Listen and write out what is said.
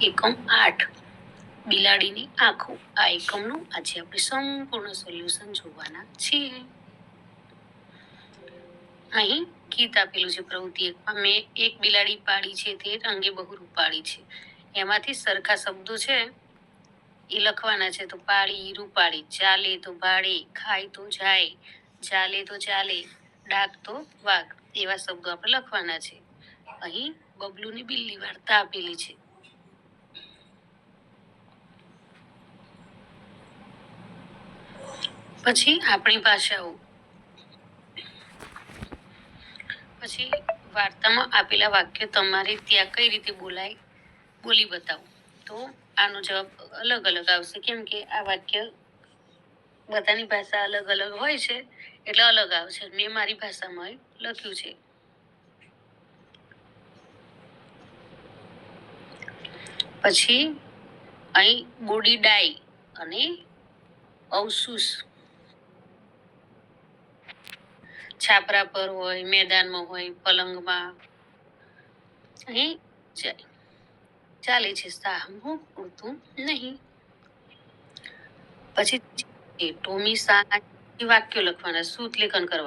એકમ 8 બિલાડીની આંખો. આ એકમનું આજે આપણે સંપૂર્ણ સોલ્યુશન જોવાના છીએ. અહીં ગીત આપેલું છે પ્રવૃત્તિ એકમાં. મેં એક બિલાડી પાડી છે, તે રંગે બહુ રૂપાળી છે. એમાંથી સરખા શબ્દો છે એ લખવાના છે. તો પાળી, રૂપાળી, ચાલે તો ભાડે, ખાય તો જાય, ચાલે તો ચાલે, ડાક તો વાઘ, એવા શબ્દો આપણે લખવાના છે. અહીં બબલુની બિલ્લી વાર્તા આપેલી છે. પછી આપણી ભાષાઓ. પછી વાર્તામાં આપેલા વાક્ય તમારે ત્યાં કઈ રીતે બોલાય બોલી બતાવો. તો આનો જવાબ અલગ અલગ આવશે, કેમ કે આ વાક્ય બધાની ભાષા અલગ અલગ હોય છે, એટલે અલગ આવશે. મેં મારી ભાષામાં લખ્યું છે. પછી અહીં બોડી ડાઈ અને અવસુસ છાપરા પર હોય, મેદાનમાં હોય, પલંગમાં. અહીં ચાલે છે, સાહમું પૂરતું નહીં. પછી ટોમી વાક્યો લખવાના, શુદ્ધ લેખન કરવાનું.